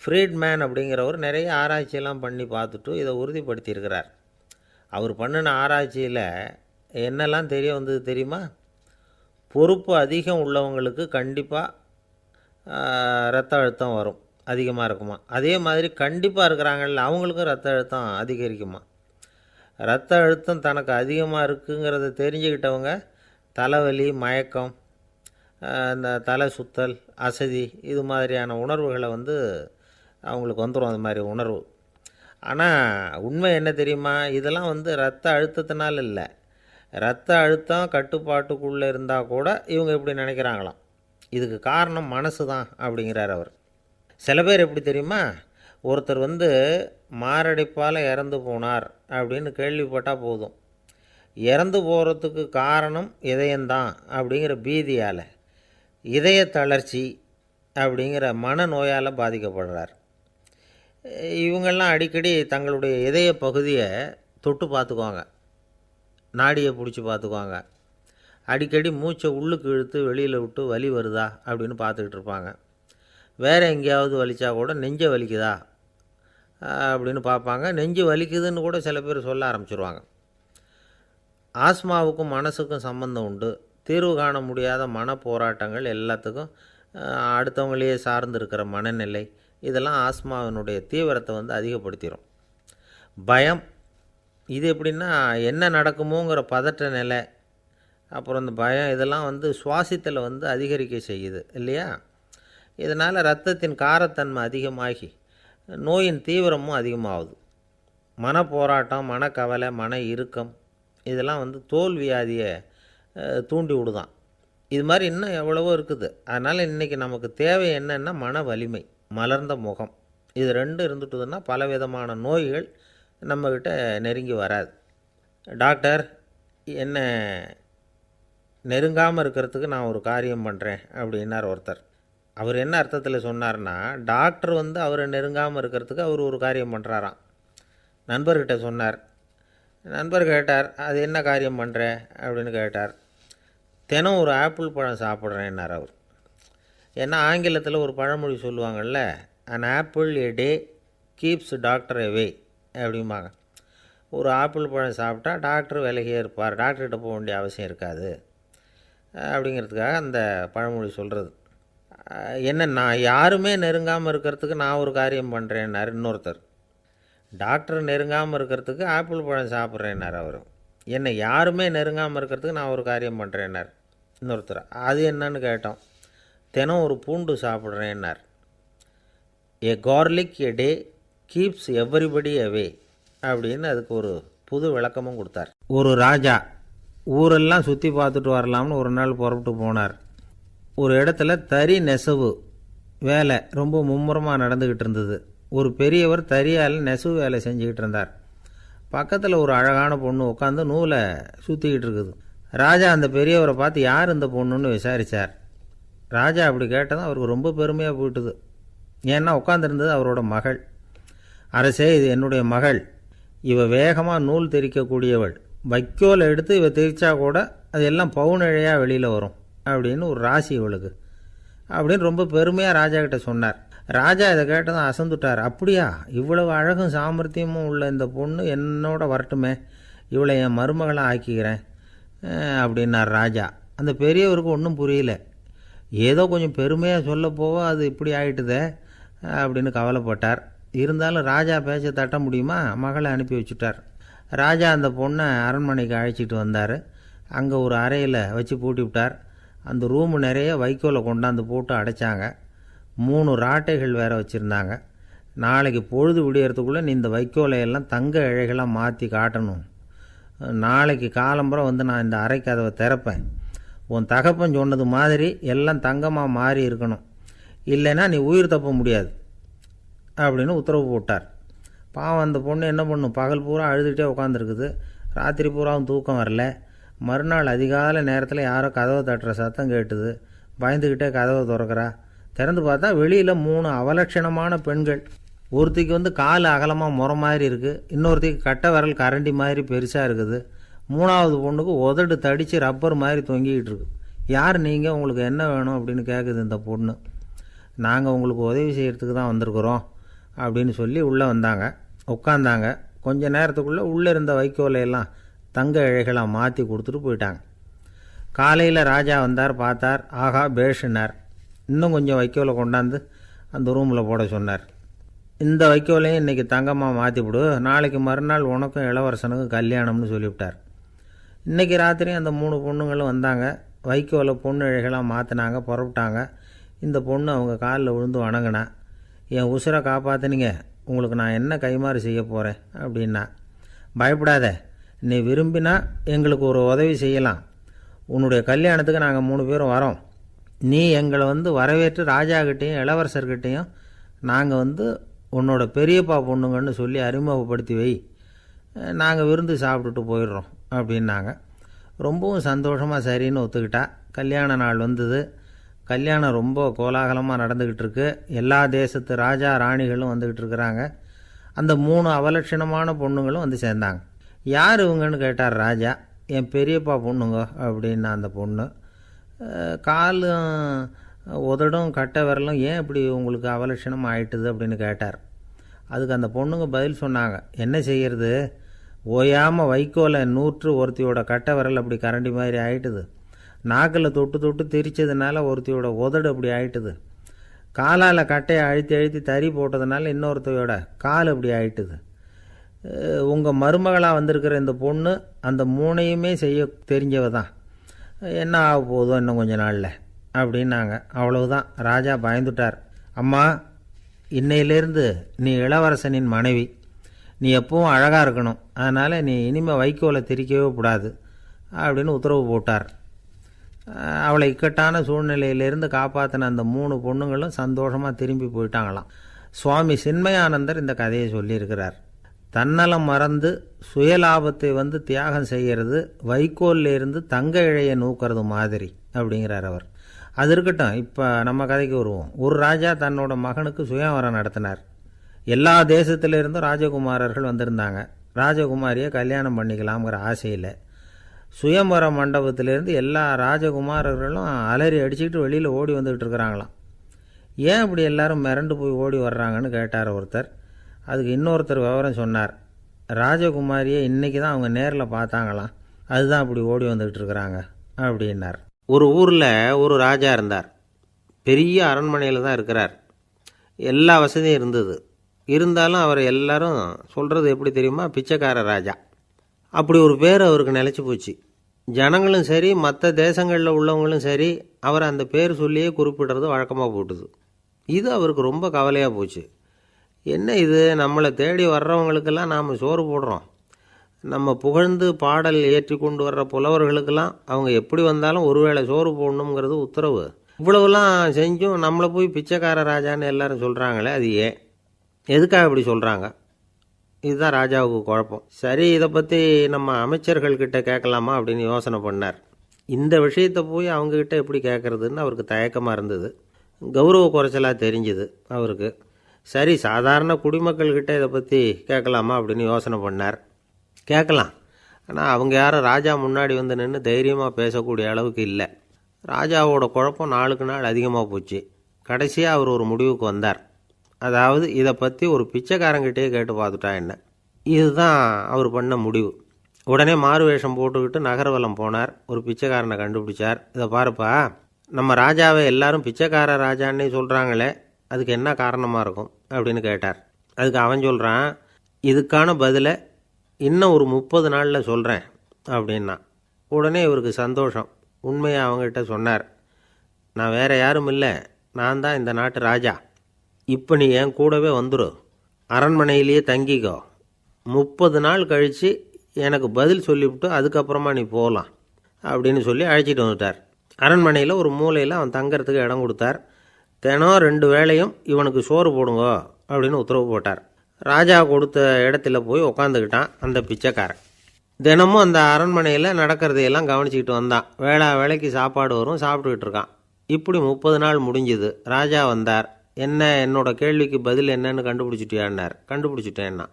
ஃப்ரீட்மேன் அப்படிங்கிறவர் நிறைய ஆராய்ச்சியெல்லாம் பண்ணி பார்த்துட்டு இதை உறுதிப்படுத்தியிருக்கிறார். அவர் பண்ணின ஆராய்ச்சியில் என்னெல்லாம் தெரிய வந்தது தெரியுமா? பொறுப்பு அதிகம் உள்ளவங்களுக்கு கண்டிப்பாக இரத்த அழுத்தம் வரும், அதிகமாக இருக்குமா. அதே மாதிரி கண்டிப்பாக இருக்கிறாங்கல்ல, அவங்களுக்கும் இரத்த அழுத்தம் அதிகரிக்குமா. இரத்த அழுத்தம் தனக்கு அதிகமாக இருக்குங்கிறத தெரிஞ்சுக்கிட்டவங்க தலைவலி, மயக்கம், இந்த தலை சுத்தல், அசதி, இது மாதிரியான உணர்வுகளை அவங்களுக்கு வந்துடும், அது மாதிரி உணர்வு. ஆனால் உண்மை என்ன தெரியுமா? இதெல்லாம் இரத்த அழுத்தத்தினால இல்லை. இரத்த அழுத்தம் கட்டுப்பாட்டுக்குள்ளே இருந்தால் கூட இவங்க இப்படி நினைக்கிறாங்களாம். இதுக்கு காரணம் மனசு தான் அப்படிங்கிறார் அவர். சில பேர் எப்படி தெரியுமா? ஒருத்தர் மாரடைப்பால் இறந்து போனார் அப்படின்னு கேள்விப்பட்டால் போதும், இறந்து போகிறதுக்கு காரணம் இதயம்தான் அப்படிங்கிற பீதியால், இதய தளர்ச்சி அப்படிங்கிற மனநோயால் பாதிக்கப்படுறார். இவங்கெல்லாம் அடிக்கடி தங்களுடைய இதய பகுதியை தொட்டு பார்த்துக்குவாங்க, நாடியை பிடிச்சி பார்த்துக்குவாங்க. அடிக்கடி மூச்சை உள்ளுக்கு இழுத்து வெளியில் விட்டு வலி வருதா அப்படின்னு பார்த்துக்கிட்டு இருப்பாங்க. வேறு எங்கேயாவது வலிச்சா கூட நெஞ்சை வலிக்குதா அப்படின்னு பார்ப்பாங்க. நெஞ்சு வலிக்குதுன்னு கூட சில பேர் சொல்ல ஆரம்பிச்சிருவாங்க. ஆஸ்மாவுக்கும் மனசுக்கும் சம்பந்தம் உண்டு. தீர்வு காண முடியாத மன போராட்டங்கள் எல்லாத்துக்கும் அடுத்தவங்களையே சார்ந்து இருக்கிற மனநிலை, இதெல்லாம் ஆஸ்மாவினுடைய தீவிரத்தை அதிகப்படுத்திடும். பயம், இது எப்படின்னா என்ன நடக்குமோங்கிற பதற்ற நிலை, அப்புறம் இந்த பயம், இதெல்லாம் சுவாசித்தலை அதிகரிக்க செய்யுது இல்லையா. இதனால் இரத்தத்தின் காரத்தன்மை அதிகமாகி நோயின் தீவிரமும் அதிகமாகுது. மன போராட்டம், மனக்கவலை, மன இறுக்கம், இதெல்லாம் தோல் வியாதியை தூண்டி விடுதான். இது மாதிரி இன்னும் எவ்வளவோ இருக்குது. அதனால் இன்றைக்கி நமக்கு தேவை என்னென்னா மன வலிமை, மலர்ந்த முகம், இது ரெண்டும் இருந்துட்டுதுன்னா பலவிதமான நோய்கள் நம்மக்கிட்ட நெருங்கி வராது. டாக்டர், என்ன நெருங்காமல் இருக்கிறதுக்கு நான் ஒரு காரியம் பண்ணுறேன் அப்படின்னார் ஒருத்தர். அவர் என்ன அர்த்தத்தில் சொன்னார்னா, டாக்டர் அவரை நெருங்காமல் இருக்கிறதுக்கு அவர் ஒரு காரியம் பண்ணுறாராம். நண்பர்கிட்ட சொன்னார். நண்பர் கேட்டார், அது என்ன காரியம் பண்ணுற அப்படின்னு கேட்டார். தினம் ஒரு ஆப்பிள் பழம் சாப்பிட்றேன்னார் அவர். ஏன்னா ஆங்கிலத்தில் ஒரு பழமொழி சொல்லுவாங்கள்ல, an apple a day keeps doctor away அப்படிம்பாங்க. ஒரு ஆப்பிள் பழம் சாப்பிட்டா டாக்டர் விலகியே இருப்பார், டாக்டர்கிட்ட போக வேண்டிய அவசியம் இருக்காது அப்படிங்கிறதுக்காக அந்த பழமொழி சொல்கிறது. என்ன, நான் யாருமே நெருங்காமல் இருக்கிறதுக்கு நான் ஒரு காரியம் பண்ணுறேன்னார் இன்னொருத்தர். டாக்டர் நெருங்காமல் இருக்கிறதுக்கு ஆப்பிள் பழம் சாப்பிட்றேன்னார் அவர். என்னை யாருமே நெருங்காமல் இருக்கிறதுக்கு நான் ஒரு காரியம் பண்ணுறேன்னார் இன்னொருத்தர். அது என்னன்னு கேட்டோம். தினம் ஒரு பூண்டு சாப்பிட்றேன்னார். ஏ கார்லிக் எ டே கீப்ஸ் எவ்ரிபடி அவே அப்படின்னு அதுக்கு ஒரு புது விளக்கமும் கொடுத்தார். ஒரு ராஜா ஊரெல்லாம் சுற்றி பார்த்துட்டு வரலாம்னு ஒரு நாள் புறப்பட்டு போனார். ஒரு இடத்துல தறி நெசவு வேலை ரொம்ப மும்முரமாக நடந்துக்கிட்டு இருந்தது. ஒரு பெரியவர் தறியால் நெசவு வேலை செஞ்சுக்கிட்டு இருந்தார். பக்கத்தில் ஒரு அழகான பொண்ணு உட்காந்து நூலை சுற்றிக்கிட்டு இருக்குது. ராஜா அந்த பெரியவரை பார்த்து யார் இந்த பொண்ணுன்னு விசாரித்தார். ராஜா அப்படி கேட்டதும் அவருக்கு ரொம்ப பெருமையாக போயிட்டுது. ஏன்னா உட்காந்துருந்தது அவரோட மகள். அரசே, இது என்னுடைய மகள். இவ வேகமாக நூல் திரிக்கக்கூடியவள். வைக்கோலை எடுத்து இவ திரிச்சா கூட அது எல்லாம் பவுனிழையாக வெளியில் வரும் அப்படின்னு ஒரு ராசி இவளுக்கு அப்படின்னு ரொம்ப பெருமையாக ராஜா கிட்ட சொன்னார். ராஜா இதை கேட்டதும் அசந்துட்டார். அப்படியா, இவ்வளவு அழகும் சாமர்த்தியமும் உள்ள இந்த பொண்ணு என்னோட வரட்டுமே, இவளை என் மருமகளாக ஆக்கிக்கிறேன் அப்படின்னார் ராஜா. அந்த பெரியவருக்கு ஒன்றும் புரியல. ஏதோ கொஞ்சம் பெருமையாக சொல்ல போவ அது இப்படி ஆகிட்டுதே அப்படின்னு கவலைப்பட்டார். இருந்தாலும் ராஜா பேச்ச தட்ட முடியுமா, மகளை அனுப்பி வச்சுட்டார். ராஜா அந்த பொண்ணை அரண்மனைக்கு அழைச்சிட்டு வந்தார். அங்கே ஒரு அறையில் வச்சு பூட்டி விட்டார். அந்த ரூமு நிறைய வைக்கோலை கொண்டாந்து போட்டு அடைச்சாங்க. 3 ராட்டைகள் வேறு வச்சுருந்தாங்க. நாளைக்கு பொழுது விடியறதுக்குள்ளே நீ இந்த வைக்கோலையெல்லாம் தங்க இழைகளாக மாற்றி காட்டணும். நாளைக்கு காலம்புறம் நான் இந்த அறை கதவை திறப்பேன். உன் தகப்பன் சொன்னது மாதிரி எல்லாம் தங்கமாக மாறி இருக்கணும், இல்லைன்னா நீ உயிர் தப்ப முடியாது அப்படின்னு உத்தரவு போட்டார். பாவம் அந்த பொண்ணு என்ன பண்ணும், பகல் பூரா அழுதுகிட்டே உட்காந்துருக்குது. ராத்திரி பூராவும் தூக்கம் வரல. மறுநாள் அதிகாலை நேரத்தில் யாரோ கதவை தட்டுற சத்தம் கேட்டுது. பயந்துக்கிட்டே கதவை திறக்கிறா. திறந்து பார்த்தா வெளியில் 3 அவலட்சணமான பெண்கள். ஒருத்திக்கு கால் அகலமாக முறை மாதிரி இருக்குது, இன்னொருத்திக்கு கட்டை விரல் கரண்டி மாதிரி பெருசாக இருக்குது, 3ஆவது பொண்ணுக்கு உதடு தடித்து ரப்பர் மாதிரி தொங்கிக்கிட்டு இருக்கு. யார் நீங்கள், உங்களுக்கு என்ன வேணும் அப்படின்னு கேட்குது இந்த பொண்ணு. நாங்கள் உங்களுக்கு உதவி செய்கிறதுக்கு தான் வந்திருக்கிறோம் அப்படின்னு சொல்லி உள்ளே வந்தாங்க. உட்காந்தாங்க. கொஞ்ச நேரத்துக்குள்ளே உள்ளே இருந்த வைக்கோலையெல்லாம் தங்க இழைகளாக மாற்றி கொடுத்துட்டு போயிட்டாங்க. காலையில் ராஜா வந்தார். பார்த்தார். ஆகா பேஷுனார். இன்னும் கொஞ்சம் வைக்கோலை கொண்டாந்து அந்த ரூமில் போட சொன்னார். இந்த வைக்கோலையும் இன்றைக்கி தங்கமாக மாற்றிவிடு, நாளைக்கு மறுநாள் உனக்கும் இளவரசனுக்கும் கல்யாணம்னு சொல்லிவிட்டார். இன்றைக்கி ராத்திரி அந்த 3 பொண்ணுங்களும் வந்தாங்க. வைக்கோலை பொண்ணு இழைகளாக மாற்றினாங்க, புறப்பட்டாங்க. இந்த பொண்ணு அவங்க காலில் விழுந்து வணங்கினா. என் உசுரை காப்பாற்றினீங்க, உங்களுக்கு நான் என்ன கைமாறு செய்ய போகிறேன் அப்படின்னா. பயப்படாத, நீ விரும்பினா எங்களுக்கு ஒரு உதவி செய்யலாம். உன்னுடைய கல்யாணத்துக்கு நாங்கள் 3 பேரும் வரோம். நீ எங்களை வரவேற்று ராஜாக்கிட்டேயும் இளவரசர்கிட்டையும் நாங்கள் உன்னோட பெரியப்பா பொண்ணுங்கன்னு சொல்லி அறிமுகப்படுத்தி வை, நாங்கள் விருந்து சாப்பிட்டுட்டு போயிடுறோம் அப்படின்னாங்க. ரொம்பவும் சந்தோஷமாக சரின்னு ஒத்துக்கிட்டா. கல்யாண நாள் வந்தது. கல்யாணம் ரொம்ப கோலாகலமாக நடந்துக்கிட்டு இருக்கு. எல்லா தேசத்து ராஜா ராணிகளும் வந்துக்கிட்டு இருக்கிறாங்க. அந்த 3 அவலட்சணமான பொண்ணுங்களும் சேர்ந்தாங்க. யார் இவங்கன்னு கேட்டார் ராஜா. என் பெரியப்பா பொண்ணுங்க அப்படின்னா அந்த பொண்ணு. காலும் உதடும் கட்டை விரலும் ஏன் இப்படி உங்களுக்கு அவலட்சணம் ஆயிட்டுது அப்படின்னு கேட்டார். அதுக்கு அந்த பொண்ணுங்க பதில் சொன்னாங்க. என்ன செய்கிறது, ஓயாமல் வைக்கோலை நூற்று ஒருத்தியோட கட்டை விரல் அப்படி கரண்டி மாதிரி ஆயிட்டுது. நாக்கில் தொட்டு தொட்டு திரிச்சதுனால ஒருத்தியோட உதடு அப்படி ஆயிட்டுது. காலால் கட்டையை அழுத்தி அழுத்தி தறி போட்டதுனால இன்னொருத்தையோட கால் அப்படி ஆயிட்டுது. உங்கள் மருமகளாக வந்திருக்கிற இந்த பொண்ணு அந்த 3ஐயுமே செய்ய தெரிஞ்சவ தான். என்ன ஆக போதும் இன்னும் கொஞ்ச நாளில் அப்படின்னாங்க. அவ்வளவுதான். ராஜா பயந்துட்டார். அம்மா, இன்னையிலேருந்து நீ இளவரசனின் மனைவி. நீ எப்பவும் அழகாக இருக்கணும். அதனால் நீ இனிமேல் வைக்கோலை திரிக்கவே கூடாது அப்படின்னு உத்தரவு போட்டார். அவளை இக்கட்டான சூழ்நிலையிலேருந்து காப்பாற்றின அந்த 3 பொண்ணுங்களும் சந்தோஷமாக திரும்பி போயிட்டாங்களாம். சுவாமி சின்மயானந்தர் இந்த கதையை சொல்லியிருக்கிறார். தன்னலம் மறந்து சுயலாபத்தை தியாகம் செய்கிறது வைக்கோல்ல இருந்து தங்க இழையை நூக்கிறது மாதிரி அப்படிங்கிறார் அவர். அது இருக்கட்டும், இப்போ நம்ம கதைக்கு வருவோம். ஒரு ராஜா தன்னோட மகனுக்கு சுயவரம் நடத்தினார். எல்லா தேசத்திலிருந்தும் ராஜகுமாரர்கள் வந்திருந்தாங்க. ராஜகுமாரியை கல்யாணம் பண்ணிக்கலாம்ங்கிற ஆசையில் சுயம்பர மண்டபத்திலேருந்து எல்லா ராஜகுமாரர்களும் அலறி அடிச்சுக்கிட்டு வெளியில் ஓடி வந்துக்கிட்டு இருக்கிறாங்களாம். ஏன் இப்படி எல்லாரும் மிரண்டு போய் ஓடி வர்றாங்கன்னு கேட்டார் ஒருத்தர். அதுக்கு இன்னொருத்தர் விவரம் சொன்னார். ராஜகுமாரியை இன்றைக்கி தான் அவங்க நேரில் பார்த்தாங்களாம், அதுதான் அப்படி ஓடி வந்துக்கிட்டு இருக்கிறாங்க அப்படின்னார். ஒரு ஊரில் ஒரு ராஜா இருந்தார். பெரிய அரண்மனையில் தான் இருக்கிறார். எல்லா வசதியும் இருந்தது. இருந்தாலும் அவர் எல்லாரும் சொல்கிறது எப்படி தெரியுமா, பிச்சைக்கார ராஜா. அப்படி ஒரு பேர் அவருக்கு நிலச்சி போச்சு. ஜனங்களும் சரி மற்ற தேசங்களில் உள்ளவங்களும் சரி அவர் அந்த பேர் சொல்லியே குறிப்பிடுறது வழக்கமாக போட்டுது. இது அவருக்கு ரொம்ப கவலையாக போச்சு. என்ன இது, நம்மளை தேடி வர்றவங்களுக்கெல்லாம் நாம் சோறு போடுறோம், நம்ம புகழ்ந்து பாடல் ஏற்றி கொண்டு வர்ற புலவர்களுக்கெல்லாம் அவங்க எப்படி வந்தாலும் ஒருவேளை சோறு போடணுங்கிறது உத்தரவு. இவ்வளவுலாம் செஞ்சும் நம்மளை போய் பிச்சைக்கார ராஜான்னு எல்லாரும் சொல்கிறாங்களே, அது ஏன், எதுக்காக இப்படி சொல்கிறாங்க? இதுதான் ராஜாவுக்கு குழப்பம். சரி, இதை பற்றி நம்ம அமைச்சர்கள்கிட்ட கேட்கலாமா அப்படின்னு யோசனை பண்ணார். இந்த விஷயத்தை போய் அவங்கக்கிட்ட எப்படி கேட்குறதுன்னு அவருக்கு தயக்கமாக இருந்தது. கௌரவ குறைச்சலாக தெரிஞ்சுது அவருக்கு. சரி, சாதாரண குடிமக்கள்கிட்ட இதை பற்றி கேட்கலாமா அப்படின்னு யோசனை பண்ணார். கேட்கலாம், ஆனால் அவங்க யாரும் ராஜா முன்னாடி நின்று தைரியமாக பேசக்கூடிய அளவுக்கு இல்லை. ராஜாவோட குழப்பம் நாளுக்கு நாள் அதிகமாக போச்சு. கடைசியாக அவர் ஒரு முடிவுக்கு வந்தார். அதாவது இதை பற்றி ஒரு பிச்சைக்காரங்கிட்டே கேட்டு பார்த்துட்டா என்ன. இதுதான் அவர் பண்ண முடிவு. உடனே மாறு வேஷம் போட்டுக்கிட்டு நகர்வலம் போனார். ஒரு பிச்சைக்காரனை கண்டுபிடிச்சார். இதை பாருப்பா, நம்ம ராஜாவை எல்லாரும் பிச்சைக்கார ராஜான்னே சொல்கிறாங்களே, அதுக்கு என்ன காரணமாக இருக்கும் அப்படின்னு கேட்டார். அதுக்கு அவன் சொல்கிறான், இதுக்கான பதிலை இன்னும் ஒரு 30 நாளில் சொல்கிறேன் அப்படின்னா. உடனே இவருக்கு சந்தோஷம். உண்மையை அவங்ககிட்ட சொன்னார். நான் வேறு யாரும் இல்லை, நான் தான் இந்த நாட்டு ராஜா. இப்போ நீ என் கூடவே வந்துடு, அரண்மனையிலேயே தங்கிக்கோ. 30 நாள் கழித்து எனக்கு பதில் சொல்லிவிட்டு அதுக்கப்புறமா நீ போகலாம் அப்படின்னு சொல்லி அழைச்சிட்டு வந்துட்டார். அரண்மனையில் ஒரு மூலையில் அவன் தங்கறதுக்கு இடம் கொடுத்தார். தினம் 2 வேளையும் இவனுக்கு சோறு போடுங்க அப்படின்னு உத்தரவு போட்டார். ராஜா கொடுத்த இடத்துல போய் உக்காந்துக்கிட்டான் அந்த பிச்சைக்காரன். தினமும் அந்த அரண்மனையில் நடக்கிறதையெல்லாம் கவனிச்சிக்கிட்டு வந்தான். வேளைக்கு சாப்பாடு வரும், சாப்பிட்டுக்கிட்டு இருக்கான். இப்படி 30 நாள் முடிஞ்சுது. ராஜா வந்தார். என்ன, என்னோட கேள்விக்கு பதில் என்னன்னு கண்டுபிடிச்சிட்டியான்னார். கண்டுபிடிச்சிட்டேன்னா.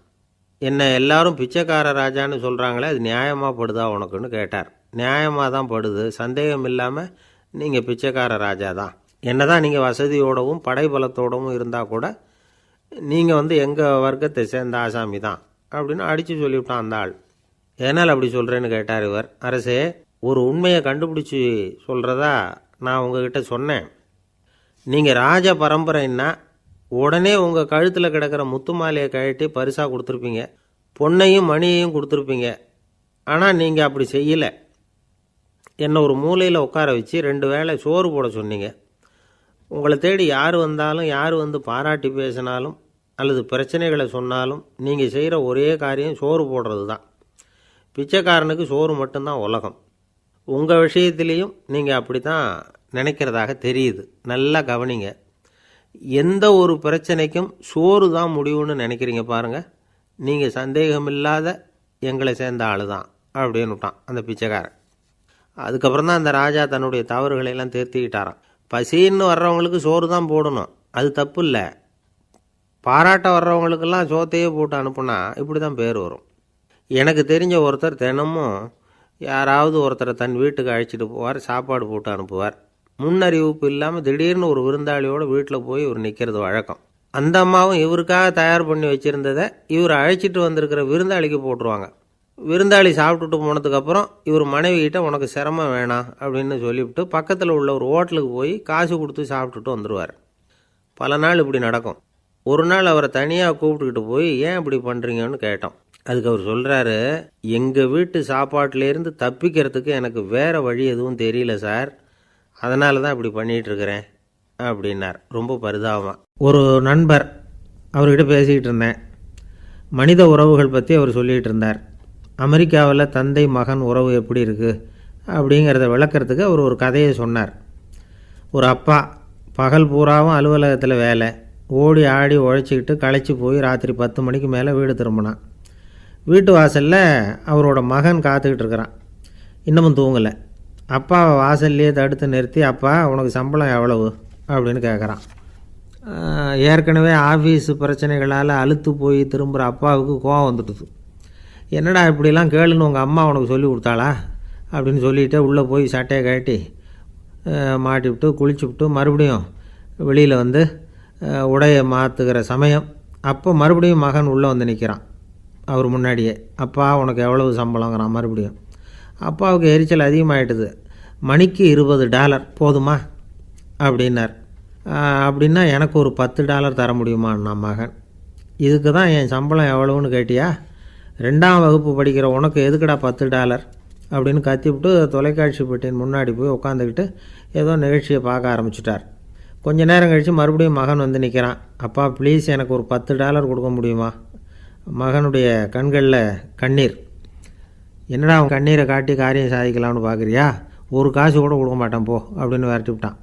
என்ன எல்லாரும் பிச்சைக்கார ராஜான்னு சொல்கிறாங்களே, அது நியாயமாக படுதா உனக்குன்னு கேட்டார். நியாயமாக தான் படுது, சந்தேகம் இல்லாமல் நீங்கள் பிச்சைக்கார ராஜா தான். என்ன தான் நீங்கள் வசதியோடவும் படைபலத்தோடவும் இருந்தால் கூட நீங்கள் எங்கள் வர்க்கத்தை சேர்ந்த ஆசாமி தான் அப்படின்னு அடித்து சொல்லிவிட்டான் அந்த ஆள். ஏனால் அப்படி சொல்கிறேன்னு கேட்டார் இவர். அரசே, ஒரு உண்மையை கண்டுபிடிச்சி சொல்கிறதா நான் உங்ககிட்ட சொன்னேன். நீங்கள் ராஜ பரம்பரைன்னா உடனே உங்கள் கழுத்தில் கிடக்கிற முத்து மாலையை கழட்டி பரிசாக கொடுத்துருப்பீங்க, பொன்னையும் மணியையும் கொடுத்துருப்பீங்க. ஆனால் நீங்கள் அப்படி செய்யலை. என்னை ஒரு மூலையில் உட்கார வச்சு 2 வேளை சோறு போட சொன்னீங்க. உங்களை தேடி யார் வந்தாலும், யார் பாராட்டி பேசினாலும் அல்லது பிரச்சனைகளை சொன்னாலும் நீங்கள் செய்கிற ஒரே காரியம் சோறு போடுறது தான். பிச்சைக்காரனுக்கு சோறு மட்டும்தான் உலகம். உங்கள் விஷயத்திலையும் நீங்கள் அப்படி தான் நினைக்கிறதாக தெரியுது. நல்லா கவனிங்க. எந்த ஒரு பிரச்சனைக்கும் சோறு தான் முடிவுன்னு நினைக்கிறீங்க பாருங்கள். நீங்கள் சந்தேகமில்லாத எங்களை சேர்ந்த ஆள் தான் அப்படின்னு விட்டான் அந்த பிச்சைக்காரன். அதுக்கப்புறம் தான் அந்த ராஜா தன்னுடைய தவறுகளையெல்லாம் திருத்திக்கிட்டாராம். பசின்னு வர்றவங்களுக்கு சோறு தான் போடணும், அது தப்பு இல்லை. பாராட்ட வர்றவங்களுக்கெல்லாம் சோத்தையே போட்டு அனுப்புனா இப்படி தான் பேர் வரும். எனக்கு தெரிஞ்ச ஒருத்தர் தினமும் யாராவது ஒருத்தரை தன் வீட்டுக்கு அழைச்சிட்டு போவார், சாப்பாடு போட்டு அனுப்புவார். முன்னறிவிப்பு இல்லாமல் திடீர்னு ஒரு விருந்தாளியோட வீட்டில் போய் இவர் நிற்கிறது வழக்கம். அந்த அம்மாவும் இவருக்காக தயார் பண்ணி வச்சுருந்ததை இவர் அழைச்சிட்டு வந்திருக்கிற விருந்தாளிக்கு போட்டுருவாங்க. விருந்தாளி சாப்பிட்டுட்டு போனதுக்கப்புறம் இவர் மனைவிகிட்ட உனக்கு சிரமம் வேணாம் அப்படின்னு சொல்லிவிட்டு பக்கத்தில் உள்ள ஒரு ஹோட்டலுக்கு போய் காசு கொடுத்து சாப்பிட்டுட்டு வந்துடுவார். பல நாள் இப்படி நடக்கும். ஒரு நாள் அவரை தனியாக கூப்பிட்டுக்கிட்டு போய் ஏன் இப்படி பண்ணுறீங்கன்னு கேட்டோம். அதுக்கு அவர் சொல்கிறாரு, எங்கள் வீட்டு சாப்பாட்டிலேருந்து தப்பிக்கிறதுக்கு எனக்கு வேறு வழி எதுவும் தெரியல சார், அதனால தான் இப்படி பண்ணிகிட்ருக்கிறேன் அப்படின்னார் ரொம்ப பரிதாபமாக. ஒரு நண்பர் அவர்கிட்ட பேசிக்கிட்டு இருந்தேன். மனித உறவுகள் பற்றி அவர் சொல்லிகிட்டு இருந்தார். அமெரிக்காவில் தந்தை மகன் உறவு எப்படி இருக்குது அப்படிங்கிறத விளக்கிறதுக்கு அவர் ஒரு கதையை சொன்னார். ஒரு அப்பா பகல் பூராவும் அலுவலகத்தில் வேலை, ஓடி ஆடி உழைச்சிக்கிட்டு களைச்சி போய் ராத்திரி 10 மணிக்கு மேலே வீடு திரும்பினான். வீட்டு வாசலில் அவரோட மகன் காத்துக்கிட்டு இருக்கிறான். இன்னமும் தூங்கலை. அப்பாவை வாசல்லையே தடுத்து நிறுத்தி, அப்பா உனக்கு சம்பளம் எவ்வளவு அப்படின்னு கேட்குறான். ஏற்கனவே ஆஃபீஸு பிரச்சனைகளால் அலுத்து போய் திரும்புகிற அப்பாவுக்கு கோவம் வந்துட்டுது. என்னடா இப்படிலாம் கேளுன்னு உங்கள் அம்மா உனக்கு சொல்லி கொடுத்தாளா அப்படின்னு சொல்லிவிட்டு உள்ளே போய் சட்டையை கட்டி மாட்டிவிட்டு குளிச்சுவிட்டு மறுபடியும் வெளியில் வந்து உடையை மாற்றுகிற சமயம் அப்போ மறுபடியும் மகன் உள்ளே வந்து நிற்கிறான் அவர் முன்னாடியே. அப்பா உனக்கு எவ்வளவு சம்பளங்கிறான் மறுபடியும். அப்பாவுக்கு எரிச்சல் அதிகமாகிட்டுது. மணிக்கு $20 போதுமா அப்படின்னார். அப்படின்னா எனக்கு ஒரு $10 தர முடியுமான்னா மகன். இதுக்கு தான் என் சம்பளம் எவ்வளவுன்னு கேட்டியா? 2ஆம் வகுப்பு படிக்கிற உனக்கு எதுக்குடா $10 அப்படின்னு கத்திவிட்டு தொலைக்காட்சி பெட்டியின் முன்னாடி போய் உட்காந்துக்கிட்டு ஏதோ நிகழ்ச்சியை பார்க்க ஆரம்பிச்சிட்டார். கொஞ்ச நேரம் கழித்து மறுபடியும் மகன் வந்து நிற்கிறான். அப்பா ப்ளீஸ் எனக்கு ஒரு $10 கொடுக்க முடியுமா? மகனுடைய கண்களில் கண்ணீர். என்னடா அவன் கண்ணீரை காட்டி காரியம் சாதிக்கலாம்னு பார்க்குறியா? ஒரு காசு கூட கொடுக்க மாட்டான் போ அப்படின்னு விரட்டி விட்டான்.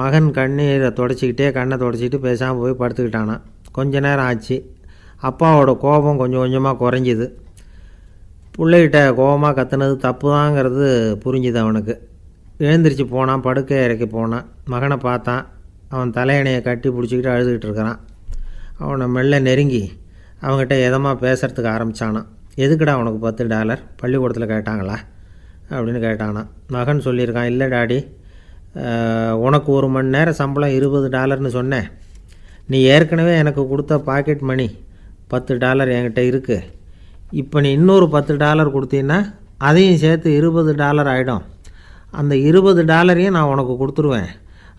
மகன் கண்ணீரை தொடச்சிக்கிட்டே கண்ணை தொடச்சிக்கிட்டு பேசாமல் போய் படுத்துக்கிட்டானான். கொஞ்ச நேரம் ஆச்சு. அப்பாவோட கோபம் கொஞ்சம் கொஞ்சமாக குறைஞ்சிது. பிள்ளைகிட்ட கோபமாக கத்துனது தப்பு தாங்கிறது புரிஞ்சுது அவனுக்கு. எழுந்திரிச்சு போனான், படுக்கை இறக்கி போனான். மகனை பார்த்தான். அவன் தலையணையை கட்டி பிடிச்சிக்கிட்டு அழுதுகிட்டு இருக்கிறான். அவனை மெல்ல நெருங்கி அவங்ககிட்ட எதமாக பேசுகிறதுக்கு ஆரம்பித்தானான். எதுக்குடா உனக்கு $10 பள்ளிக்கூடத்தில் கேட்டாங்களா அப்படின்னு கேட்டானான். மகன் சொல்லியிருக்கான், இல்லை டாடி, உனக்கு 1 மணி நேரம் சம்பளம் $20ன்னு சொன்னேன். நீ ஏற்கனவே எனக்கு கொடுத்த பாக்கெட் மணி $10 என்கிட்ட இருக்குது. இப்போ நீ இன்னொரு $10 கொடுத்தீங்கன்னா அதையும் சேர்த்து $20 ஆகிடும். அந்த $20 நான் உனக்கு கொடுத்துருவேன்.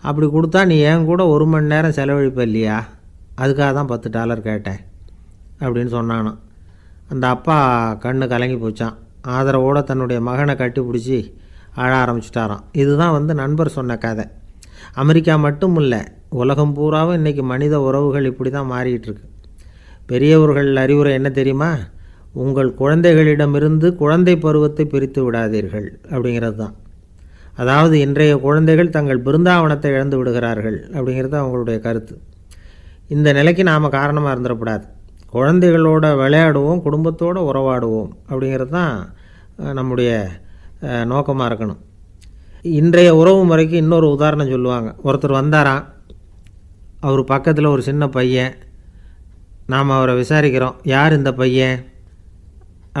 அப்படி கொடுத்தா நீ என் கூட 1 மணி நேரம் செலவழிப்ப இல்லையா? அதுக்காக தான் $10 கேட்டேன் அப்படின்னு சொன்னானான். அந்த அப்பா கண்ணு கலங்கி போச்சான். ஆதரவோடு தன்னுடைய மகனை கட்டி பிடிச்சி அழ ஆரம்பிச்சிட்டாராம். இதுதான் நண்பர் சொன்ன கதை. அமெரிக்கா மட்டும் இல்லை, உலகம் பூராவும் இன்றைக்கி மனித உறவுகள் இப்படி தான் மாறிக்கிட்டு இருக்கு. பெரியவர்கள் அறிவுரை என்ன தெரியுமா? உங்கள் குழந்தைகளிடமிருந்து குழந்தை பருவத்தை பிரித்து விடாதீர்கள் அப்படிங்கிறது தான். அதாவது இன்றைய குழந்தைகள் தங்கள் பிருந்தாவனத்தை இழந்து விடுகிறார்கள் அப்படிங்கிறது அவங்களுடைய கருத்து. இந்த நிலைக்கு நாம் காரணமாக இருந்துடக்கூடாது. குழந்தைகளோட விளையாடுவோம், குடும்பத்தோடு உறவாடுவோம் அப்படிங்கிறது தான் நம்முடைய நோக்கமாக இருக்கணும். இன்றைய உறவு முறைக்கு இன்னொரு உதாரணம் சொல்லுவாங்க. ஒருத்தர் வந்தாராம், அவர் பக்கத்தில் ஒரு சின்ன பையன். நாம் அவரை விசாரிக்கிறோம், யார் இந்த பையன்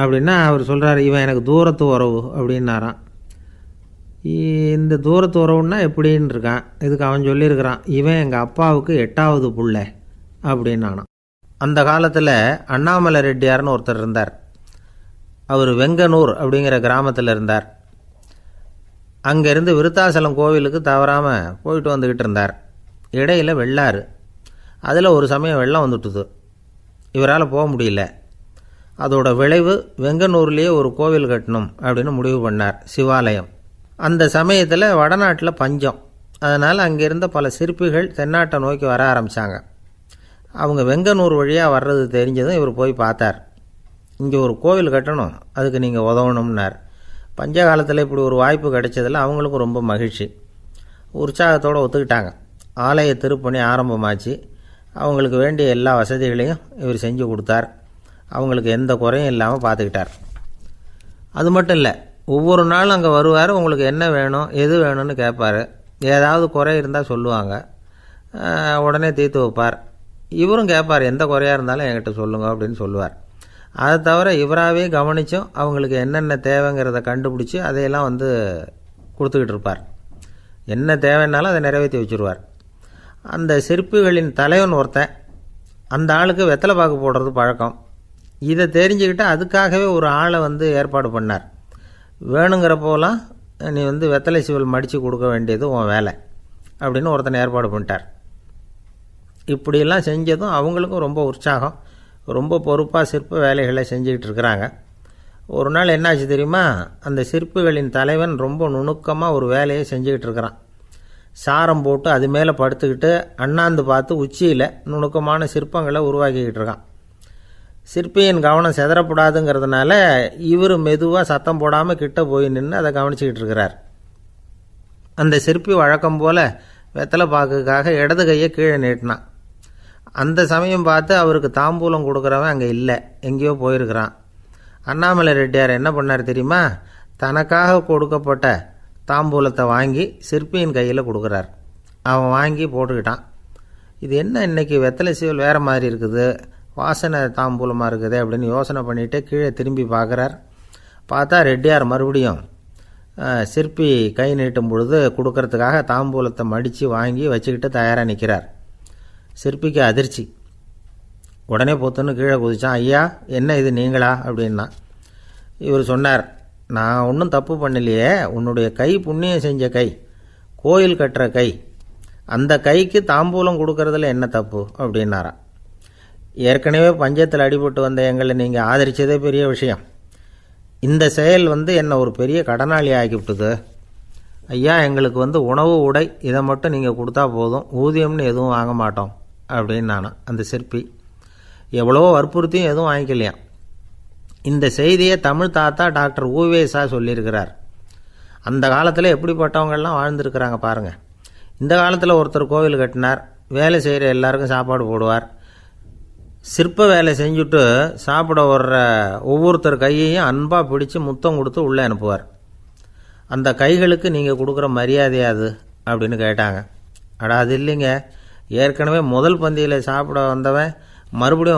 அப்படின்னா அவர் சொல்கிறார், இவன் எனக்கு தூரத்து உறவு அப்படின்னாராம். இந்த தூரத்து உறவுன்னா எப்படின்னு இருக்கான். இதுக்கு அவன் சொல்லியிருக்கிறான், இவன் எங்கள் அப்பாவுக்கு 8வது புள்ள அப்படின்னானான். அந்த காலத்தில் அண்ணாமலை ரெட்டியார்னு ஒருத்தர் இருந்தார். அவர் வெங்கனூர் அப்படிங்கிற கிராமத்தில் இருந்தார். அங்கேருந்து விருத்தாசலம் கோவிலுக்கு தவறாமல் போயிட்டு வந்துக்கிட்டு இருந்தார். இடையில் வெள்ளாறு. அதில் ஒரு சமயம் வெள்ளம் வந்துட்டுது. இவரால் போக முடியல. அதோட விளைவு வெங்கனூர்லேயே ஒரு கோவில் கட்டணும் அப்படின்னு முடிவு பண்ணார், சிவாலயம். அந்த சமயத்தில் வடநாட்டில் பஞ்சம். அதனால் அங்கே இருந்த பல சிற்பிகள் தென்னாட்டை நோக்கி வர ஆரம்பித்தாங்க. அவங்க வெங்கனூர் வழியாக வர்றது தெரிஞ்சதும் இவர் போய் பார்த்தார். இங்கே ஒரு கோவில் கட்டணும், அதுக்கு நீங்கள் உதவணும்னார். பஞ்ச காலத்தில் இப்படி ஒரு வாய்ப்பு கிடைச்சதில் அவங்களுக்கும் ரொம்ப மகிழ்ச்சி. உற்சாகத்தோடு ஒத்துக்கிட்டாங்க. ஆலய திருப்பணி ஆரம்பமாச்சு. அவங்களுக்கு வேண்டிய எல்லா வசதிகளையும் இவர் செஞ்சு கொடுத்தார். அவங்களுக்கு எந்த குறையும் இல்லாமல் பார்த்துக்கிட்டார். அது மட்டும் இல்லை, ஒவ்வொரு நாளும் அங்கே வருவார். உங்களுக்கு என்ன வேணும், எது வேணும்னு கேட்பார். ஏதாவது குறை இருந்தால் சொல்லுவாங்க, உடனே தீர்த்து வைப்பார். இவரும் கேட்பார், எந்த குறையாக இருந்தாலும் என்கிட்ட சொல்லுங்க அப்படின்னு சொல்லுவார். அதை தவிர இவராகவே கவனித்தும் அவங்களுக்கு என்னென்ன தேவைங்கிறத கண்டுபிடிச்சி அதையெல்லாம் கொடுத்துக்கிட்டு இருப்பார். என்ன தேவைன்னாலும் அதை நிறைவேற்றி வச்சுருவார். அந்த சிற்பிகளின் தலைவன் ஒருத்தன், அந்த ஆளுக்கு வெத்தலை பாக்கு போடுறது பழக்கம். இதை தெரிஞ்சுக்கிட்டு அதுக்காகவே ஒரு ஆளை ஏற்பாடு பண்ணார். வேணுங்கிறப்போலாம் நீ வெத்தலை சிவல் மடித்து கொடுக்க வேண்டியது உன் வேலை அப்படின்னு ஒருத்தனை ஏற்பாடு பண்ணிட்டார். இப்படியெல்லாம் செஞ்சதும் அவங்களுக்கும் ரொம்ப உற்சாகம். ரொம்ப பொறுப்பாக சிற்ப வேலைகளை செஞ்சுக்கிட்டு இருக்கிறாங்க. ஒரு நாள் என்னாச்சு தெரியுமா? அந்த சிற்பிகளின் தலைவன் ரொம்ப நுணுக்கமாக ஒரு வேலையை செஞ்சுக்கிட்டு இருக்கிறான். சாரம் போட்டு அது மேலே படுத்துக்கிட்டு அண்ணாந்து பார்த்து உச்சியில் நுணுக்கமான சிற்பங்களை உருவாக்கிக்கிட்டு இருக்கான். சிற்பியின் கவனம் செதறப்படாதுங்கிறதுனால இவர் மெதுவாக சத்தம் போடாமல் கிட்ட போய் நின்று அதை கவனிச்சிக்கிட்டு இருக்கிறார். அந்த சிற்பி வழக்கம் போல் வெத்தலை பாக்குக்காக இடது கையை கீழே நீட்டினான். அந்த சமயம் பார்த்து அவருக்கு தாம்பூலம் கொடுக்குறவன் அங்கே இல்லை, எங்கேயோ போயிருக்கிறான். அண்ணாமலை ரெட்டியார் என்ன பண்ணார் தெரியுமா? தனக்காக கொடுக்கப்பட்ட தாம்பூலத்தை வாங்கி சிற்பியின் கையில் கொடுக்குறார். அவன் வாங்கி போட்டுக்கிட்டான். இது என்ன இன்னைக்கு வெத்தலை சீவல் வேறு மாதிரி இருக்குது, வாசனை தாம்பூலமாக இருக்குது அப்படின்னு யோசனை பண்ணிவிட்டு கீழே திரும்பி பார்க்குறார். பார்த்தா ரெட்டியார் மறுபடியும் சிற்பி கை நீட்டும் பொழுது கொடுக்கறதுக்காக தாம்பூலத்தை மடித்து வாங்கி வச்சுக்கிட்டு தயாராக நிற்கிறார். சிற்பிக்கு அதிர்ச்சி. உடனே பொத்துன்னு கீழே குதிச்சான். ஐயா, என்ன இது நீங்களா அப்படின்னா. இவர் சொன்னார், நான் ஒன்றும் தப்பு பண்ணலையே, உன்னுடைய கை புண்ணியம் செஞ்ச கை, கோயில் கட்டுற கை, அந்த கைக்கு தாம்பூலம் கொடுக்கறதுல என்ன தப்பு அப்படின்னாராம். ஏற்கனவே பஞ்சத்தில் அடிபட்டு வந்த எங்களை நீங்கள் ஆதரித்ததே பெரிய விஷயம். இந்த செயல் என்னை ஒரு பெரிய கடனாளி ஆக்கிவிட்டுது. ஐயா, எங்களுக்கு உணவு உடை இதை மட்டும் நீங்கள் கொடுத்தா போதும், ஊதியம்னு எதுவும் வாங்க மாட்டோம் அப்படின்னு நானும். அந்த சிற்பி எவ்வளவோ வற்புறுத்தியும் எதுவும் வாங்கிக்கலையாம். இந்த செய்தியை தமிழ் தாத்தா டாக்டர் ஊவேசா சொல்லியிருக்கிறார். அந்த காலத்தில் எப்படிப்பட்டவங்கள்லாம் வாழ்ந்துருக்கிறாங்க பாருங்கள். இந்த காலத்தில் ஒருத்தர் கோவில் கட்டினார், வேலை செய்கிற எல்லாருக்கும் சாப்பாடு போடுவார். சிற்ப வேலை செஞ்சுட்டு சாப்பிட வர்ற ஒவ்வொருத்தர் கையையும் அன்பாக பிடிச்சி முத்தம் கொடுத்து உள்ளே அனுப்புவார். அந்த கைகளுக்கு நீங்கள் கொடுக்குற மரியாதையாது அப்படின்னு கேட்டாங்க. அது இல்லைங்க, ஏற்கனவே முதல் பந்தியில் சாப்பிட வந்தவன் மறுபடியும்